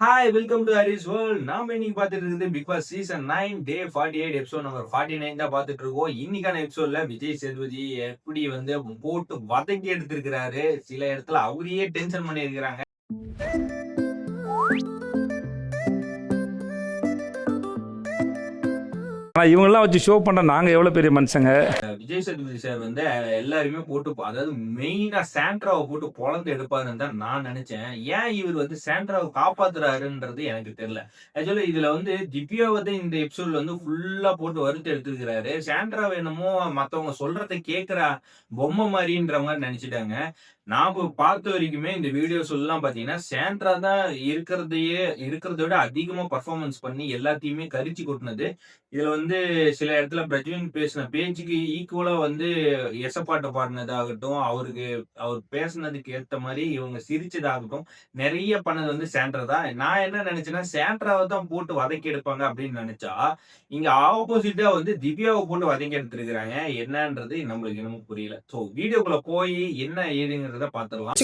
Hi welcome to Haris world. நாம இன்னைக்கு பார்த்துட்டு இருக்குது big boss season 9 day 48 episode number 49 தான் பார்த்துட்டு இருக்கோம். இன்னைக்கான எபிசோட்ல விஜய் சேதுபதி எப்படி போட்டு வதக்கி எடுத்திருக்கிறாரு. சில இடத்துல அவரையே டென்ஷன் பண்ணி இருக்கிறாங்க. இவங்கெல்லாம் வச்சு ஷோ பண்ற நாங்க எவ்வளவு பெரிய மனுஷங்க. விஜய் சேதுபதி சார் எல்லாருமே போட்டு, அதாவது மெயினா சாண்ட்ராவை போட்டு பொழந்து எடுப்பாருன்னு தான் நான் நினைச்சேன். ஏன் இவர் சாண்ட்ராவை காப்பாத்துறாருன்றது எனக்கு தெரியல. ஆக்சுவலி இதுல திவ்யாவை தான் இந்த எபிசோட்ல ஃபுல்லா போட்டு வறுத்து எடுத்துருக்கிறாரு. சாண்ட்ராவை என்னமோ மத்தவங்க சொல்றதை கேட்கிற பொம்மை மாதிரின்ற மாதிரி நினைச்சிட்டாங்க. நான் பார்த்த வரைக்குமே இந்த வீடியோஸ் எல்லாம் பாத்தீங்கன்னா சாண்ட்ரா தான் இருக்கிறத விட அதிகமா பர்ஃபார்மன்ஸ் பண்ணி எல்லாத்தையுமே கரிச்சு கொட்டினது. இதுல சில இடத்துல பிரஜ்வின் பேசின பேச்சுக்கு ஈக்குவலா எசப்பாட்டை பாடினதாகட்டும், அவர் பேசினதுக்கு ஏத்த மாதிரி இவங்க சிரிச்சதாகட்டும், நிறைய பண்ணது சாண்ட்ரா தான். நான் என்ன நினைச்சேன்னா சாண்ட்ராவை தான் போட்டு வதக்கி எடுப்பாங்க அப்படின்னு நினைச்சா, இங்க ஆப்போசிட்டா திவ்யாவை போட்டு வதக்கி எடுத்திருக்கிறாங்க. என்னன்றது நம்மளுக்கு என்னமோ புரியல. சோ வீடியோக்குள்ள போய் என்ன ஏதுங்கிறத பாத்துடலாம்.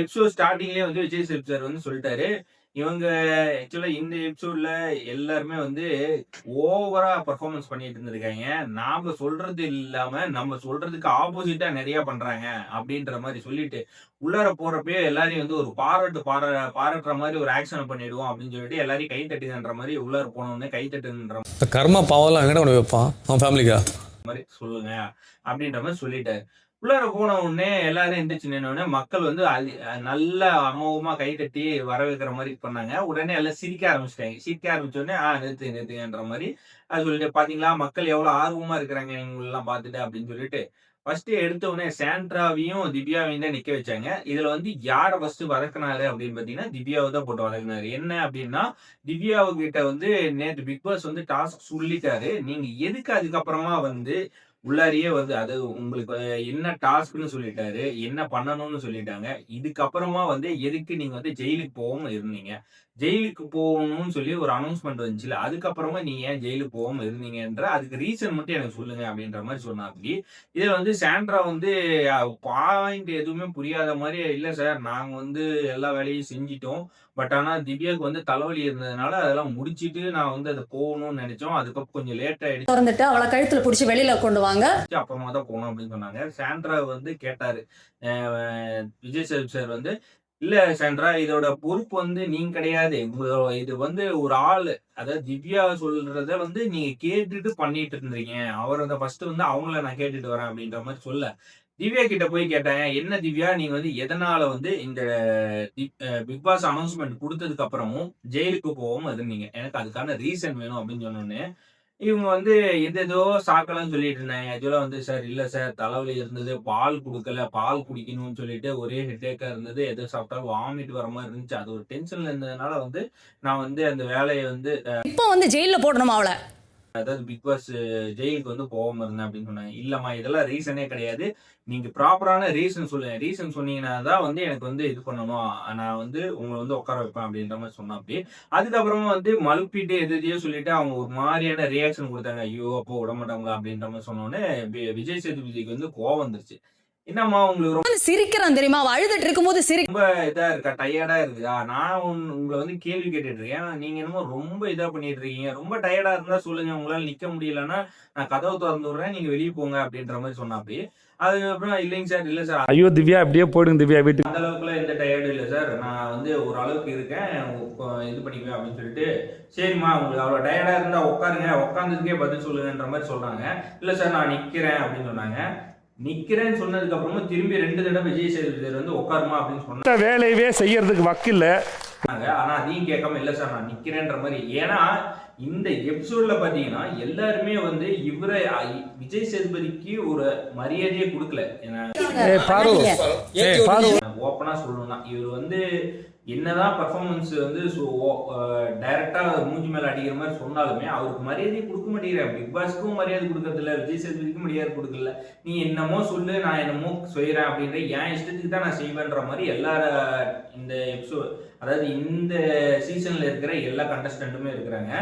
எபிசோட் ஸ்டார்டிங்லயே விஜய் சேதுபதி சார் சொல்லிட்டாரு, இவங்க ஆக்சுவலா இந்த எபிசோட்ல எல்லாருமே ஓவரா பெர்ஃபார்மன்ஸ் பண்ணிட்டு இருந்திருக்காங்க. நாம சொல்றது இல்லாம நம்ம சொல்றதுக்கு ஆப்போசிட்டா நிறைய பண்றாங்க அப்படின்ற மாதிரி சொல்லிட்டு உள்ளார போறப்பயே எல்லாரையும் ஒரு பாராட்டுற மாதிரி ஒரு ஆக்ஷன் பண்ணிடுவோம் அப்படின்னு சொல்லிட்டு எல்லாரையும் கை தட்டுங்கன்ற மாதிரி உள்ளார போனோடனே கை தட்டுன்ற கர்மா பாவம் எங்கட கொண்டு வைப்பான் அவன் ஃபேமிலிக்கா மாதிரி சொல்லுங்க அப்படின்ற மாதிரி சொல்லிட்டாரு. உள்ளார போன உடனே எல்லாரும் எந்திரிச்சு நின்னோடனே மக்கள் நல்ல அமோகமா கை தட்டி வரவேற்கிற மாதிரி பண்ணாங்க. உடனே எல்லாம் சிரிக்க ஆரம்பிச்சிட்டாங்க. சிரிக்க ஆரம்பிச்ச உடனே நிறுத்துங்கன்ற மாதிரி அது சொல்லிட்டு, பாத்தீங்களா மக்கள் எவ்வளவு ஆர்வமா இருக்கிறாங்க இவங்களெல்லாம் பார்த்துட்டு அப்படின்னு சொல்லிட்டு ஃபர்ஸ்ட் எடுத்த உடனே சாண்ட்ராவையும் திவ்யாவையும் தான் நிக்க வச்சாங்க. இதுல யார ஃபர்ஸ்ட் வதக்கினாரு அப்படின்னு பாத்தீங்கன்னா திவ்யாவை தான் போட்டு வதக்கினாரு. என்ன அப்படின்னா, திவ்யாவு கிட்ட நேற்று பிக் பாஸ் டாஸ்க் சொல்லிட்டாரு, நீங்க எதுக்கு அதுக்கப்புறமா உள்ளாரியே அது உங்களுக்கு என்ன டாஸ்க்னு சொல்லிட்டாரு, என்ன பண்ணணும்னு சொல்லிட்டாங்க. இதுக்கப்புறமா எதுக்கு நீங்க ஜெயிலுக்கு போகாம இருந்தீங்க, ஜெயிலுக்கு போகணும்னு சொல்லி ஒரு அனௌன்ஸ்மெண்ட் வந்துச்சுல, அதுக்கப்புறமா நீங்க ஏன் ஜெயிலுக்கு போகாம இருந்தீங்கன்ற அதுக்கு ரீசன் மட்டும் எனக்கு சொல்லுங்க அப்படின்ற மாதிரி சொன்னாப்படி. இதுல சாண்ட்ரா பாயிண்ட் எதுவுமே புரியாத மாதிரி, இல்ல சார் நாங்க எல்லா வேலையும் செஞ்சிட்டோம், பட் ஆனா திவ்யாவுக்கு தலைவலி இருந்ததுனால அதெல்லாம் முடிச்சிட்டு நான் அதை போகணும்னு நினைச்சோம், அதுக்கப்புறம் கொஞ்சம் லேட் ஆயிடுச்சு, திறந்துட்டு அவளை கழுத்துல பிடிச்சி வெளியில கொண்டு வாங்க, அப்புறமா தான் போகணும் அப்படின்னு சொன்னாங்க. சாண்ட்ரா கேட்டாரு விஜய் சேதுபதி சார், இல்ல சாண்ட்ரா இதோட பொறுப்பு நீங்க கிடையாது, இது ஒரு ஆளு, அதாவது திவ்யா சொல்றத நீங்க கேட்டுட்டு பண்ணிட்டு இருந்தீங்க, அவரை ஃபர்ஸ்ட் அவங்கள நான் கேட்டுட்டு வரேன் அப்படின்ற மாதிரி சொல்ல, திவ்யா கிட்ட போய் கேட்டேன், என்ன திவ்யா நீங்க எதனால இந்த பிக் பாஸ் அனௌன்ஸ்மெண்ட் கொடுத்ததுக்கு அப்புறமும் ஜெயிலுக்கு போகாம இருந்தீங்க, எனக்கு அதுக்கான ரீசன் வேணும் அப்படின்னு சொன்னோன்னே இவங்க எதேதோ சாக்கலன்னு சொல்லிட்டு இருந்தாங்க. ஆக்சுவலா சார் இல்ல சார் தலைவலி இருந்தது, பால் குடுக்கல, பால் குடிக்கணும்னு சொல்லிட்டு ஒரே ஹெட்டேக்கா இருந்தது, எதை சாப்பிட்டாலும் வாமிட் வர மாதிரி இருந்துச்சு, அது ஒரு டென்ஷன்ல இருந்ததுனால நான் அந்த வேலையை இப்போ ஜெயில போடணுமா அவளை, அதாவது பிக் பாஸ் ஜெயிலுக்கு போகாம இருந்தேன் அப்படின்னு சொன்னாங்க. இல்லம்மா இதெல்லாம் ரீசனே கிடையாது, நீங்க ப்ராப்பரான ரீசன் சொல்லுங்க, ரீசன் சொன்னீங்கன்னா தான் எனக்கு இது பண்ணணும், நான் உங்களை உட்கார வைப்பேன் அப்படின்ற மாதிரி சொன்னா. அப்படி அதுக்கப்புறமா மழுப்பிட்டு எதையோ சொல்லிட்டு அவங்க ஒரு மாதிரியான ரியாக்ஷன் கொடுத்தாங்க. ஐயோ அப்போ விட மாட்டாங்களா அப்படின்ற மாதிரி சொன்னோடனே விஜய் சேதுபதிக்கு கோவம் வந்துருச்சு. என்னம்மா உங்களுக்கு சிரிக்கிறான் தெரியுமா, அழுதுட்டு இருக்கும்போது ரொம்ப இதா இருக்கா, டயர்டா இருக்குதா, நான் உங்களை கேள்வி கேட்டுட்டு இருக்கேன், நீங்க என்னமோ ரொம்ப இதா பண்ணிட்டு இருக்கீங்க, ரொம்ப டயர்டா இருந்தா சொல்லுங்க, உங்களால நிக்க முடியலன்னா நான் கதவை திறந்து விடுறேன், நீங்க வெளியே போங்க அப்படின்ற மாதிரி சொன்னாப்படி. அதுக்கப்புறம் இல்லைங்க சார், இல்ல சார் ஐயோ திவ்யா அப்படியே போயிடுங்க திவ்யா வீட்டுக்கு, அந்த அளவுக்குலாம் எந்த டயர்டும் இல்லை சார், நான் ஒரு அளவுக்கு இருக்கேன், இது பண்ணிக்குவேன் அப்படின்னு சொல்லிட்டு, சரிம்மா உங்களுக்கு அவ்வளோ டயர்டா இருந்தா உட்காருங்க, உட்காந்துருக்கே பதில் சொல்லுங்கன்ற மாதிரி சொல்றாங்க. இல்ல சார் நான் நிக்கிறேன் அப்படின்னு சொன்னாங்க. நிக்கிறேன்னு சொன்னதுக்கு அப்புறமா திரும்பி 2 தடவை விஜய் சேதுபதி உட்காருமா அப்படின்னு சொன்னாங்க. வேலையவே செய்யறதுக்கு வக்கில்ல, ஆனா அதையும் கேட்காம இல்ல சார் நான் நிக்கிறேன்ற மாதிரி. ஏன்னா இந்த எபிசோட்ல பாத்தீங்கன்னா எல்லாருமே இவரை விஜய் சேதுபதிக்கு ஒரு மரியாதையே கொடுக்கல. ஓப்பனா சொல்லணும்னா இவர் என்னதான் பர்ஃபார்மன்ஸ் டைரக்டா மூஞ்சி மேல அடிக்கிற மாதிரி சொன்னாலுமே அவருக்கு மரியாதையை கொடுக்க மாட்டேங்கிறேன். பிக் பாஸ்க்கும் மரியாதை கொடுக்கறது இல்ல, விஜய் சேதுபதிக்கும் மரியாதை கொடுக்கல. நீ என்னமோ சொல்லு, நான் என்னமோ செய்யறேன் அப்படின்ற என் இஷ்டத்துக்கு தான் நான் செய்வேன்ற மாதிரி இந்த எபிசோட், அதாவது இந்த சீசன்ல இருக்கிற எல்லா கண்டஸ்டன்ட்டுமே இருக்கிறாங்க.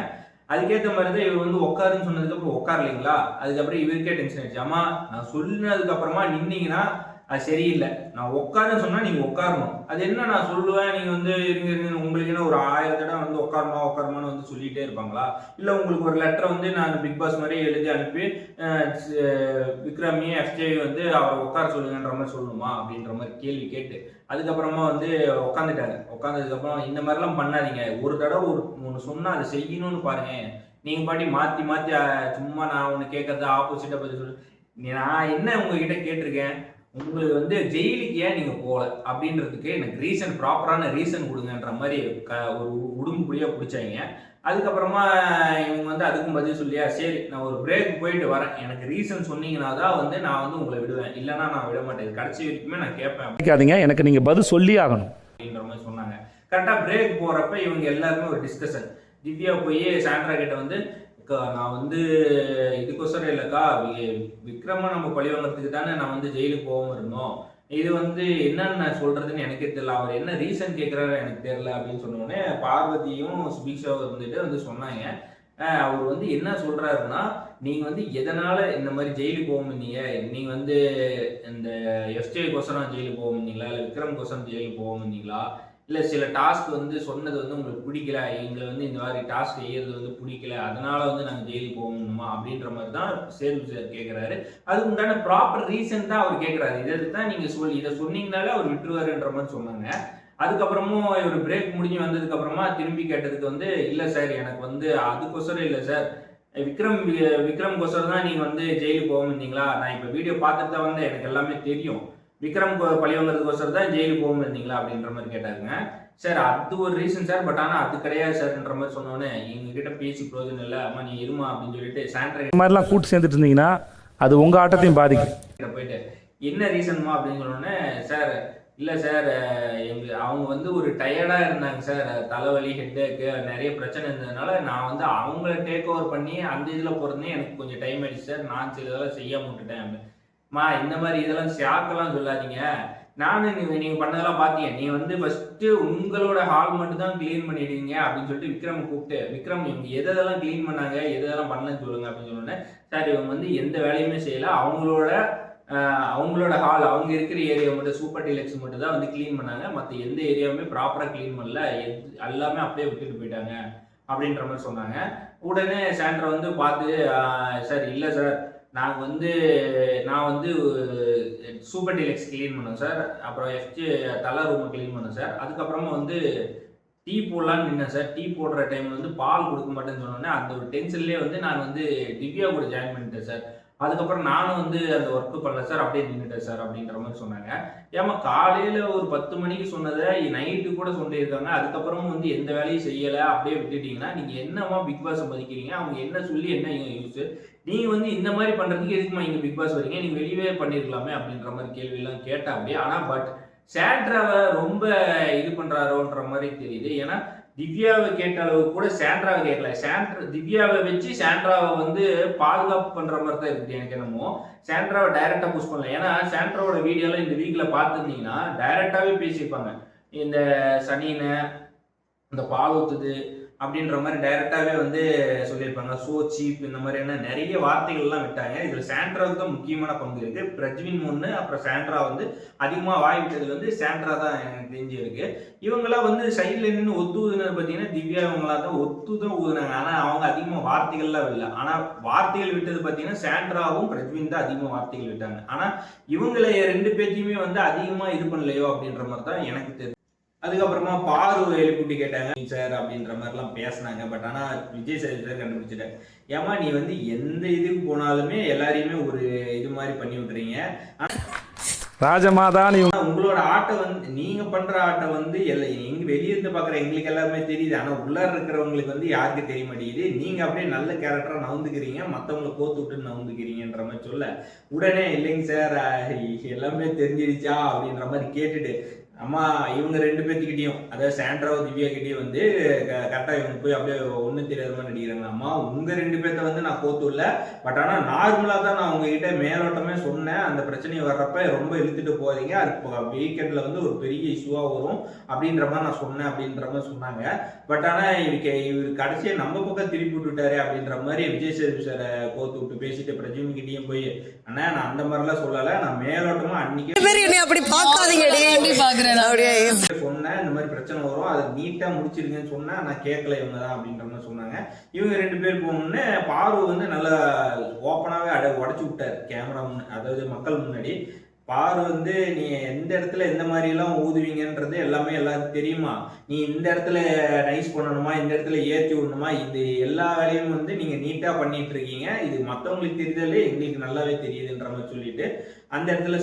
அதுக்கேற்ற மாதிரி தான் இவர் உட்காருன்னு சொன்னதுக்கு அப்புறம் உட்காரலைங்களா, அதுக்கப்புறம் இவருக்கே டென்ஷன் ஆயிடுச்சு. அம்மா நான் சொன்னதுக்கு அப்புறமா நின்னீங்கன்னா அது சரியில்லை. நான் உட்காருன்னு சொன்னா நீங்க உட்காரணும். அது என்ன நான் சொல்லுவேன், நீங்க வந்து இருங்க இருங்க உங்களுக்கு என்ன ஒரு 1000 தடவை வந்து உட்காருமான்னு வந்து சொல்லிட்டே இருப்பாங்களா? இல்ல உங்களுக்கு ஒரு லெட்டர் வந்து நான் பிக் பாஸ் மாதிரி எழுதி அனுப்பி விக்ரமி எஃப்ஜே வந்து அவரை உட்கார சொல்லுங்கன்ற மாதிரி சொல்லணுமா அப்படின்ற மாதிரி கேள்வி கேட்டு அதுக்கப்புறமா வந்து உட்காந்துட்டாங்க. உட்காந்ததுக்கப்புறம் இந்த மாதிரிலாம் பண்ணாதீங்க, ஒரு தடவை ஒன்று சொன்னா அதை செய்யணும்னு பாருங்க. நீங்க பாட்டி மாத்தி மாத்தி சும்மா நான் ஒன்று கேட்கறத ஆப்போசிட்டா பதில் சொல்லு. நான் என்ன உங்ககிட்ட கேட்டிருக்கேன், உங்களுக்கு வந்து ஜெயிலுக்கு ஏன் நீங்க போகல அப்படின்றதுக்கு எனக்கு ப்ராப்பரான ரீசன் கொடுங்கன்ற மாதிரி ஒரு உடும்புடியா பிடிச்சாங்க. அதுக்கப்புறமா இவங்க வந்து அதுக்கும் பதில் சொல்லியா, சரி நான் ஒரு பிரேக் போயிட்டு வரேன், எனக்கு ரீசன் சொன்னீங்கன்னா தான் வந்து நான் வந்து உங்களை விடுவேன், இல்லைன்னா நான் விட மாட்டேன், கடைசி வரைக்குமே நான் கேட்பேன், எனக்கு நீங்க பதில் சொல்லி ஆகணும் அப்படின்ற மாதிரி சொன்னாங்க. கரெக்டா பிரேக் போறப்ப இவங்க எல்லாருமே ஒரு டிஸ்கஷன். திவ்யா போய் சாண்ட்ரா கிட்ட வந்து நான் வந்து இதுக்கோசரம் இல்லைக்கா, விக்ரமா நம்ம பழி வாங்கிறதுக்கு தானே நான் வந்து ஜெயிலுக்கு போகாம இருந்தோம், இது வந்து என்னன்னு நான் சொல்றதுன்னு எனக்கே தெரியல, அவர் என்ன ரீசன் கேட்கிறாரு எனக்கு தெரியல அப்படின்னு சொன்னோடனே பார்வதியும் சுபிக்ஷாவும் வந்துட்டு வந்து சொன்னாங்க. அவர் வந்து என்ன சொல்றாருன்னா, நீங்க வந்து எதனால இந்த மாதிரி ஜெயிலுக்கு போக இருந்தீங்க, நீங்க வந்து இந்த எஃப்ஜே கோசரம் ஜெயிலுக்கு போக இருந்தீங்களா, இல்லை விக்ரம் கோசரம் ஜெயிலுக்கு போக இருந்தீங்களா, இல்லை சில டாஸ்க் வந்து சொன்னது வந்து உங்களுக்கு பிடிக்கல, எங்களை வந்து இந்த மாதிரி டாஸ்க் செய்யறது வந்து பிடிக்கல, அதனால வந்து நாங்கள் ஜெயிலுக்கு போகணுமா அப்படின்ற மாதிரி தான் சேர்வு சார் கேட்குறாரு. அதுக்கு உண்டான ப்ராப்பர் ரீசன் தான் அவர் கேட்குறாரு. இதை தான் நீங்கள் இதை சொன்னீங்கனாலே அவர் விட்டுருவாருன்ற மாதிரி சொன்னாங்க. அதுக்கப்புறமும் இவர் பிரேக் முடிஞ்சு வந்ததுக்கு அப்புறமா திரும்பி கேட்டதுக்கு வந்து, இல்லை சார் எனக்கு வந்து அதுக்கோசரம் இல்லை சார், விக்ரம் கோசரம் தான் நீங்கள் வந்து ஜெயிலுக்கு போக இருந்தீங்களா, நான் இப்போ வீடியோ பார்த்துட்டு தான் வந்து எனக்கு எல்லாமே தெரியும், விக்ரம் பழி வாங்குறதுக்கோசரம் தான் ஜெயிலுக்கு போக இருந்தீங்களா அப்படின்ற மாதிரி கேட்டாங்க. சார் அது ஒரு ரீசன் சார், பட் ஆனால் அது கிடையாது சார்ன்ற மாதிரி சொன்னோன்னே எங்ககிட்ட பேசி பிரயோஜனம் இல்லை, அம்மா நீ இருமா அப்படின்னு சொல்லிட்டு சாண்ட்ரா இந்த மாதிரிலாம் கூட்டு சேர்ந்துட்டு இருந்தீங்கன்னா அது உங்க ஆட்டத்தையும் பாதிக்கும். போயிட்டு என்ன ரீசன்மா அப்படின்னு சொன்னோன்னே, சார் இல்லை சார் அவங்க வந்து ஒரு டயர்டாக இருந்தாங்க சார், தலைவலி ஹெட்டேக்கு நிறைய பிரச்சனை இருந்ததுனால நான் வந்து அவங்கள டேக் ஓவர் பண்ணி அந்த இதில் போகிறதுனே எனக்கு கொஞ்சம் டைம் ஆயிடுச்சு சார், நான் இதெல்லாம் செய்யாம விட்டுட்டேன். இந்த மாதிரி இதெல்லாம் ஷாக்கெல்லாம் சொல்லாதீங்க, நானும் நீங்க பண்ணதெல்லாம் பாத்தீங்க, நீ வந்து ஃபர்ஸ்ட் உங்களோட ஹால் மட்டும் தான் கிளீன் பண்ணிடுவீங்க அப்படின்னு சொல்லிட்டு விக்ரம் கூப்பிட்டு, விக்ரம் இவங்க எதெல்லாம் கிளீன் பண்ணாங்க எதெல்லாம் பண்ணலன்னு சொல்லுங்க அப்படின்னு சொன்னோன்னே, சார் இவங்க வந்து எந்த வேலையுமே செய்யல, அவங்களோட ஹால் அவங்க இருக்கிற ஏரியா மட்டும் சூப்பர் டீலக்ஸ் மட்டும் தான் வந்து கிளீன் பண்ணாங்க, மற்ற எந்த ஏரியாவுமே ப்ராப்பராக கிளீன் பண்ணல, எல்லாமே அப்படியே விட்டுட்டு போயிட்டாங்க அப்படின்ற மாதிரி சொன்னாங்க. உடனே சாண்ட்ரா வந்து பார்த்து, சார் இல்லை சார் நான் வந்து சூப்பர் டீலக்ஸ் கிளீன் பண்ணேன் சார், அப்புறம் எஃப்ஜே தலை ரூமை கிளீன் பண்ணேன் சார், அதுக்கப்புறமா வந்து டீ போடலான்னு நின்னேன் சார், டீ போடுற டைம் வந்து பால் கொடுக்க மாட்டேன்னு சொன்னோன்னே அந்த ஒரு டென்ஷன்லேயே வந்து நான் வந்து திவ்யா கூட ஜாயின் பண்ணிட்டேன் சார், அதுக்கப்புறம் நானும் வந்து அந்த ஒர்க்கு பண்ணல சார், அப்படியே நின்றுட்டேன் சார் அப்படின்ற மாதிரி சொன்னாங்க. ஏமா காலையில் ஒரு 10 மணிக்கு சொன்னதை நைட்டு கூட சொல்லியிருக்காங்க, அதுக்கப்புறமும் வந்து எந்த வேலையும் செய்யலை அப்படியே விட்டுட்டீங்கன்னா நீங்கள் என்னமா பிக் பாஸை மதிக்கிறீங்க, அவங்க என்ன சொல்லி என்ன யூஸ், நீங்கள் வந்து இந்த மாதிரி பண்ணுறதுக்கு எதுக்குமா இங்கே பிக் பாஸ் வரீங்க, நீங்கள் வெளியே பண்ணியிருக்கலாமே அப்படின்ற மாதிரி கேள்வியெல்லாம் கேட்டா அப்படியே. ஆனால் பட் சாண்ட்ராவை ரொம்ப இது பண்ணுறாரோன்ற மாதிரி தெரியுது. ஏன்னா திவ்யாவை கேட்ட அளவுக்கு கூட சாண்ட்ராவை கேட்கல, திவ்யாவை வச்சு சாண்ட்ராவை வந்து பாதுகாப்பு பண்ணுற மாதிரி தான் இருக்குது எனக்கு என்னமோ. சாண்ட்ராவை டைரெக்டாக புஷ் பண்ணல, ஏன்னா சாண்ட்ராவோட வீடியோலாம் இந்த வீக்கில் பார்த்துருந்தீங்கன்னா டைரெக்டாகவே பேசியிருப்பாங்க, இந்த சனின்னு இந்த பால் ஊற்றுது அப்படின்ற மாதிரி டைரெக்டாகவே வந்து சொல்லியிருப்பாங்க, ஸோ சீப் இந்த மாதிரியான நிறைய வார்த்தைகள்லாம் விட்டாங்க. இதில் சாண்ட்ராவுக்கு தான் முக்கியமான பங்கு இருக்குது. பிரஜ்வின் ஒன்று, அப்புறம் சாண்ட்ரா வந்து அதிகமாக வாய் விட்டது வந்து சாண்ட்ரா தான் எனக்கு தெரிஞ்சு இருக்கு. இவங்களாம் வந்து சைடில் நின்று ஒத்து ஊதுனது பார்த்தீங்கன்னா திவ்யா இவங்களா தான் ஒத்து தான் ஊதுனாங்க, ஆனால் அவங்க அதிகமாக வார்த்தைகள்லாம் இல்லை. ஆனால் வார்த்தைகள் விட்டது பார்த்தீங்கன்னா சாண்ட்ராவும் பிரஜ்வின் தான் அதிகமாக வார்த்தைகள் விட்டாங்க. ஆனால் இவங்களை 2 பேர்த்தையுமே வந்து அதிகமாக இது பண்ணலையோ அப்படின்ற மாதிரி தான் எனக்கு தெரியும். அதுக்கப்புறமா பாரு எழுப்பிட்டு கேட்டாங்க சார் அப்படின்ற மாதிரிலாம் பேசினாங்க. பட் ஆனால் விஜய் சார் கண்டுபிடிச்சிட்டாங்க, ஏமா நீ வந்து எந்த இதுக்கு போனாலுமே எல்லாரையுமே ஒரு இது மாதிரி பண்ணி விட்டுறீங்க, ராஜமாதான் உங்களோட ஆட்டை வந்து நீங்க பண்ற ஆட்டை வந்து எங்க வெளியே இருந்து பாக்குற எங்களுக்கு எல்லாருமே தெரியுது, ஆனா உள்ளார இருக்கிறவங்களுக்கு வந்து யாருக்கு தெரிய மாட்டேங்குது, நீங்க அப்படியே நல்ல கேரக்டரா நவுந்துக்கிறீங்க, மத்தவங்களை கோத்து விட்டு நவுந்துக்கிறீங்கன்ற மாதிரி சொல்ல, உடனே இல்லைங்க சார் எல்லாமே தெரிஞ்சிருச்சா அப்படின்ற மாதிரி கேட்டுட்டு அம்மா இவங்க 2 பேர்த்துக்கிட்டையும், அதாவது சாண்ட்ராவும் திவ்யா கிட்டயும் வந்து கரெக்டா இவங்க போய் அப்படியே ஒண்ணும் தெரியாத மாதிரி நடிக்கிறாங்க. அம்மா உங்க 2 பேர்த்த வந்து நான் கோத்து விடல. பட் ஆனா நார்மலா தான் நான் உங்ககிட்ட மேலோட்டமே சொன்னேன். அந்த பிரச்சனை வர்றப்ப ரொம்ப இழுத்துட்டு போகாதீங்க. அது வீக்கெண்ட்ல வந்து ஒரு பெரிய இஷ்யூவா வரும் அப்படின்ற மாதிரி நான் சொன்னேன் அப்படின்ற மாதிரி சொன்னாங்க. பட் ஆனா இவர் கடைசியா நம்ம பக்கம் திருப்பி விட்டுட்டாரு அப்படின்ற மாதிரி விஜய் சேதுபதி சாரை கோத்து விட்டு பேசிட்டு பிரஜினி கிட்டயும் போய், அண்ணா நான் அந்த மாதிரிலாம் சொல்லல, நான் மேலோட்டமா அன்னைக்கு அப்படி பாக்காதீங்கடி சொன்னேன், இந்த மாதிரி பிரச்சனை வரும், அதை நீட்டா முடிச்சிருக்கேன்னு சொன்னா நான் கேட்கல இவங்க தான் அப்படின்ற மாதிரி சொன்னாங்க. இவங்க 2 பேர் போகணுன்னு பாரு வந்து நல்லா ஓப்பனாவே உடச்சு விட்டாரு கேமரா அதாவது மக்கள் முன்னாடி. பாரு வந்து நீ எந்த இடத்துல எந்த மாதிரி எல்லாம் ஊதுவீங்கன்றது எல்லாமே எல்லாருக்கும் தெரியுமா, நீ இந்த இடத்துல நைஸ் பண்ணணுமா, இந்த இடத்துல ஏற்றி விடணுமா, இது எல்லா வேலையும் வந்து நீங்க நீட்டா பண்ணிட்டு இருக்கீங்க, இது மற்றவங்களுக்கு தெரியுதலே எங்களுக்கு நல்லாவே தெரியுதுன்ற மாதிரி சொல்லிட்டு அந்த இடத்துல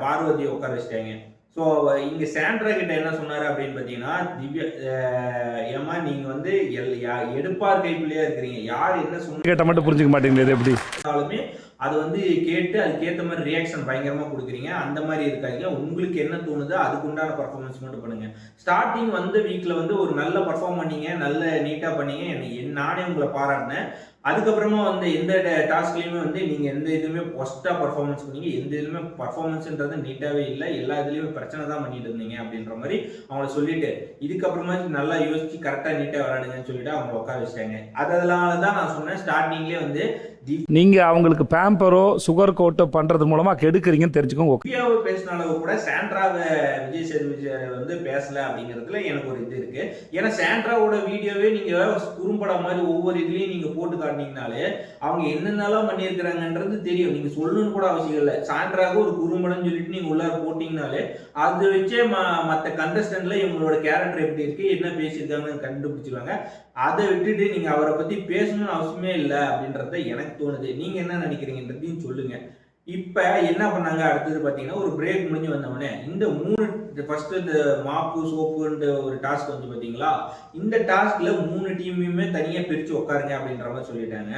பார்வதியை உட்கார வச்சிட்டாங்க. ஸோ இங்க சாண்ட்ரா கிட்ட என்ன சொன்னாரு அப்படின்னு பாத்தீங்கன்னா, திவ்யா ஏமா நீங்க வந்து எடுப்பார் கைப்பிள்ளையா இருக்கிறீங்க, யார் என்ன கேட்ட மட்டும் புரிஞ்சுக்க மாட்டேங்குது எப்படி சொன்னாலுமே அது வந்து கேட்டு அதுக்கேற்ற மாதிரி ரியாக்ஷன் பயங்கரமா கொடுக்குறீங்க. அந்த மாதிரி இருக்காங்க, உங்களுக்கு என்ன தோணுதோ அதுக்கு உண்டான பர்ஃபார்மன்ஸ் மட்டும் பண்ணுங்க. ஸ்டார்டிங் வந்து வீக்ல வந்து ஒரு நல்ல பர்ஃபார்ம் பண்ணீங்க, நல்ல நீட்டா பண்ணீங்க, நானே உங்களை பாராட்டினேன். அதுக்கப்புறமா வந்து எந்த டாஸ்க்லயுமே வந்து நீங்க எந்த இதுவுமே ஒஸ்டா பர்ஃபார்மன்ஸ் பண்ணீங்க, எந்த இதுவுமே பர்ஃபார்மன்ஸ்ன்றது நீட்டாவே இல்லை, எல்லா இதுலயுமே பிரச்சனை தான் பண்ணிட்டு இருந்தீங்க அப்படின்ற மாதிரி அவங்கள சொல்லிட்டு, இதுக்கப்புறமா நல்லா யோசிச்சு கரெக்டா நீட்டா விளையாடுங்கன்னு சொல்லிட்டு அவங்க உட்கார வச்சிட்டாங்க. அதனாலதான் நான் சொன்னேன் ஸ்டார்டிங்லேயே வந்து நீங்க அவங்களுக்கு பேம்பரோ சுகர் கோட்டோ பண்றது மூலமா கெடுக்குறீங்கன்னு தெரிஞ்சுக்கோங்க. திவ்யாவை பேசின அளவு கூட சாண்ட்ராவை விஜய் சேதுபதி வந்து பேசல அப்படிங்கிறதுல எனக்கு ஒரு இது இருக்கு. ஏன்னா சாண்ட்ராவோட வீடியோவே நீங்க குறும்படம் மாதிரி ஒவ்வொரு இதுலயும் நீங்க போட்டு காட்டினீங்கனாலே அவங்க என்னென்னலாம் பண்ணியிருக்கிறாங்கன்றது தெரியும். நீங்க சொல்லணும்னு கூட அவசியம் இல்லை. சாண்ட்ராவுக்கு ஒரு குறும்படம் சொல்லிட்டு நீங்க உள்ளார போட்டீங்கனாலே அதை வச்சே மற்ற கண்டஸ்டன்ட்ல இவங்களோட கேரக்டர் எப்படி இருக்கு, என்ன பேசியிருக்காங்கன்னு கண்டுபிடிச்சிருவாங்க. அதை விட்டுட்டு நீங்க அவரை பத்தி பேசணும்னு அவசியமே இல்லை அப்படின்றத எனக்கு தோணுது. நீங்க என்ன நினைக்கிறீங்கன்றதையும் சொல்லுங்க. இப்ப என்ன பண்ணாங்க அடுத்தது பாத்தீங்கன்னா, ஒரு பிரேக் முடிஞ்சு வந்தவொடனே இந்த 3 ஃபர்ஸ்ட் இந்த மாப்பு சோப்புன்ற ஒரு டாஸ்க் வந்து பாத்தீங்களா, இந்த டாஸ்க்ல 3 டீமுமே தனியா பிரிச்சு உட்காருங்க அப்படின்ற மாதிரி சொல்லிட்டாங்க.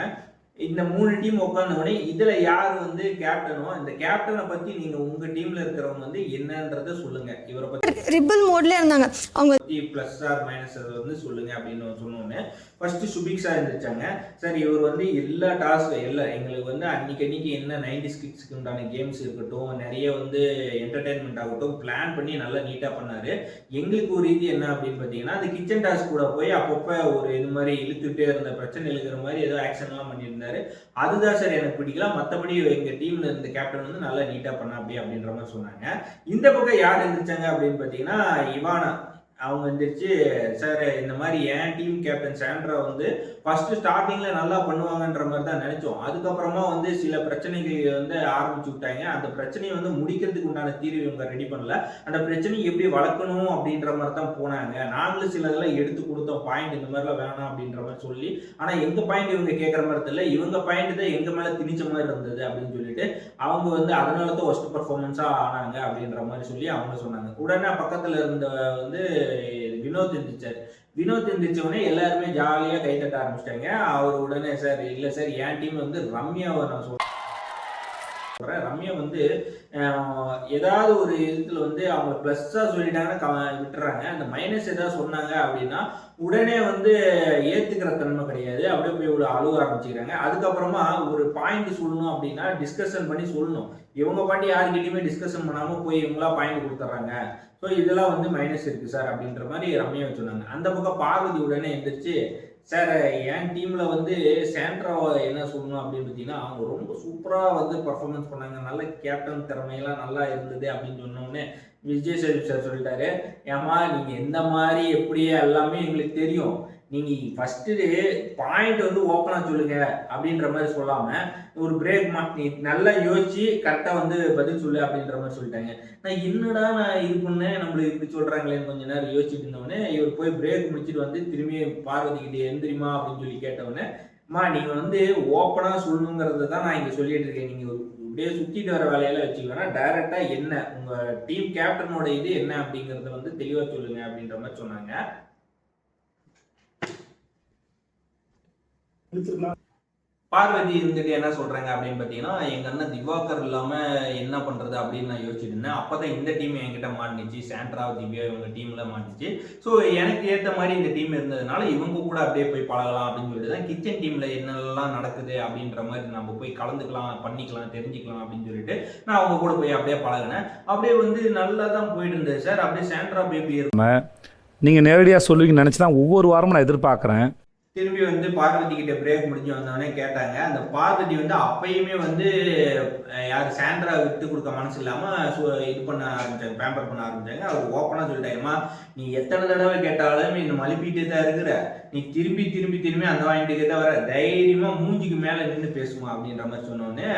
இந்த 3 டீம் உட்கார்ந்தவொடனே இதுல யாரு வந்து கேப்டனோ, இந்த கேப்டனை பத்தி நீங்க உங்க டீம்ல இருக்கிறவங்க வந்து என்னன்றத சொல்லுங்க. இவரை பத்தி ரிப்பல் மோட்ல இருந்தாங்க அவங்க பிளஸ் ஆர் மைனஸ் அதை வந்து சொல்லுங்க அப்படின்னு சொன்னோன்னே ஃபர்ஸ்ட் சுபிக் சார் இருந்துச்சாங்க. சார் இவர் வந்து எல்லா டாஸ்க் எங்களுக்கு வந்து அன்னைக்கு என்ன 90s கிட்ஸ்க்கு உண்டான கேம்ஸ் இருக்கட்டும், நிறைய வந்து என்டர்டைன்மெண்ட் ஆகட்டும் பிளான் பண்ணி நல்லா நீட்டா பண்ணாரு. எங்களுக்கு ஒரு இது என்ன அப்படின்னு பாத்தீங்கன்னா, அந்த கிச்சன் டாஸ்க் கூட போய் அப்பப்ப ஒரு இது மாதிரி இழுத்துட்டே இருந்த பிரச்சனை இழுக்கிற மாதிரி ஏதோ ஆக்ஷன் எல்லாம் பண்ணியிருந்தாரு. அதுதான் சார் எனக்கு பிடிக்கல, மற்றபடி எங்க டீம்ல இருந்த கேப்டன் வந்து நல்லா நீட்டா பண்ண அப்படின்ற மாதிரி சொன்னாங்க. இந்த பக்கம் யார் இருந்துச்சாங்க அப்படின்னு பாத்தீங்கன்னா, இவானா அவங்க வந்துருச்சு. சார் இந்த மாதிரி என் டீம் கேப்டன் சாண்ட்ரா வந்து ஃபர்ஸ்ட் ஸ்டார்டிங்ல நல்லா பண்ணுவாங்கன்ற மாதிரி தான் நினைச்சோம். அதுக்கப்புறமா வந்து சில பிரச்சனைகள் வந்து ஆரம்பிச்சு விட்டாங்க. அந்த பிரச்சனையை வந்து முடிக்கிறதுக்கு உண்டான தீர்வு இவங்க ரெடி பண்ணல. அந்த பிரச்சனையை எப்படி வளர்க்கணும் அப்படின்ற மாதிரி தான் போனாங்க. நாங்களும் சிலதெல்லாம் எடுத்து கொடுத்தோம், பாயிண்ட் இந்த மாதிரிலாம் வேணாம் அப்படின்ற மாதிரி சொல்லி. ஆனா எங்க பாயிண்ட் இவங்க கேட்கற மாதிரி தெரியல, இவங்க பாயிண்ட் தான் எங்க மேல திணிச்ச மாதிரி இருந்தது அப்படின்னு சொல்லிட்டு அவங்க வந்து அதனாலதான் ஒஸ்ட் பர்ஃபார்மன்ஸா ஆனாங்க அப்படின்ற மாதிரி சொல்லி அவங்க சொன்னாங்க. உடனே பக்கத்துல இருந்த வந்து வினோத் இருந்துச்சாரு. வினோத் இருந்துச்சோடனே எல்லாருமே ஜாலியா கை தட்ட ஆரம்பிச்சிட்டாங்க. அவர் உடனே சார் இல்ல சார் என் டீம் வந்து ரம்யாவை நான் சொல்றேன், ரம்யா வந்து ஏதாவது ஒரு இதுல வந்து அவங்க பிளஸ்ஸா சொல்லிட்டாங்கன்னா விட்டுறாங்க, அந்த மைனஸ் ஏதாவது சொன்னாங்க அப்படின்னா உடனே வந்து ஏத்துக்கிற தன்மை கிடையாது, அப்படியே போய் ஒரு அழுவ ஆரம்பிச்சுக்கிறாங்க. அதுக்கப்புறமா ஒரு பாயிண்ட் சொல்லணும் அப்படின்னா டிஸ்கஷன் பண்ணி சொல்லணும். இவங்க பாட்டி யாருக்கிட்டையுமே டிஸ்கஷன் பண்ணாம போய் இவங்களா பாயிண்ட் கொடுத்துட்றாங்க. ஸோ இதெல்லாம் வந்து மைனஸ் இருக்கு சார் அப்படின்ற மாதிரி ரம்யா சொன்னாங்க. அந்த பக்கம் பார்வதி உடனே எந்திரிச்சு, சார் என் டீம்ல வந்து சாண்ட்ராவை என்ன சொல்லணும் அப்படின்னு பார்த்தீங்கன்னா, அவங்க ரொம்ப சூப்பரா வந்து பர்ஃபார்மன்ஸ் பண்ணாங்க, நல்ல கேப்டன் திறமையெல்லாம் நல்லா இருந்தது அப்படின்னு சொன்னோடனே விஜய் சேதுபதி சார் சொல்லிட்டாரு, ஏமா நீங்க எந்த மாதிரி எப்படியே எல்லாமே எங்களுக்கு தெரியும், நீங்க ஃபர்ஸ்ட் பாயிண்ட் வந்து ஓப்பனா சொல்லுங்க அப்படின்ற மாதிரி சொல்லாம ஒரு பிரேக் நீ நல்லா யோசிச்சு கரெக்டா வந்து பதில் சொல்லு அப்படின்ற மாதிரி சொல்லிட்டாங்க. நான் என்னடா நான் இது பண்ணேன், நம்மளுக்கு இப்படி சொல்றாங்களேன்னு கொஞ்ச நேரம் யோசிச்சுட்டு இருந்தவொடனே இவர் போய் பிரேக் முடிச்சுட்டு வந்து திரும்பி பார்வதி கிட்டே எந்திரிமா அப்படின்னு சொல்லி கேட்டவொடனே, அம்மா நீங்க வந்து ஓப்பனா சொல்லணுங்கிறத தான் நான் இங்க சொல்லிட்டு இருக்கேன், நீங்க அப்படியே சுத்திட்டு வர வேலையெல்லாம் வச்சுக்கோன்னா டைரக்டா என்ன உங்க டீம் கேப்டனோட இது என்ன அப்படிங்கறத வந்து தெளிவா சொல்லுங்க அப்படின்ற மாதிரி சொன்னாங்க. பார்வதி இருந்துட்டு என்ன சொல்றாங்க அப்படின்னு பாத்தீங்கன்னா, எங்க அண்ணன் திவாகர் இல்லாம என்ன பண்றது அப்படின்னு நான் யோசிச்சுட்டு இருந்தேன். அப்பதான் இந்த டீம் என்கிட்ட மாட்டுச்சு. சாண்ட்ரா, திவ்யா இவங்க டீம்ல மாட்டுச்சு. ஸோ எனக்கு ஏத்த மாதிரி இந்த டீம் இருந்ததுனால இவங்க கூட அப்படியே போய் பழகலாம் அப்படின்னு சொல்லிட்டு தான் கிச்சன் டீம்ல என்னெல்லாம் நடக்குது அப்படின்ற மாதிரி நம்ம போய் கலந்துக்கலாம், பண்ணிக்கலாம், தெரிஞ்சுக்கலாம் அப்படின்னு சொல்லிட்டு நான் அவங்க கூட போய் அப்படியே பழகினேன். அப்படியே வந்து நல்லா தான் போயிட்டு இருந்தது சார். அப்படியே சாண்ட்ரா பேபி நீங்கள் நேரடியாக சொல்லுவீங்கன்னு நினச்சி தான் ஒவ்வொரு வாரமும் நான் எதிர்பார்க்குறேன். திரும்பி வந்து பார்வதி கிட்ட பிரேக் முடிஞ்சு வந்தவொடனே கேட்டாங்க. அந்த பார்வதி வந்து அப்பயுமே வந்து யார் சாண்ட்ரா விட்டு கொடுக்க மனசு இல்லாம இது பண்ண ஆரம்பிச்சாங்க, பேம்பர் பண்ண ஆரம்பிச்சாங்க. அவர் ஓப்பனா சொல்லிட்டாங்கம்மா, நீ எத்தனை தடவை கேட்டாலும் நீ மலிப்பிட்டே தான் இருக்கிற, நீ திரும்பி திரும்பி திரும்பி அந்த வாங்கிட்டு தான் வர, தைரியமா மூஞ்சிக்கு மேல நின்று பேசுமா அப்படின்ற மாதிரி சொன்னோடனே,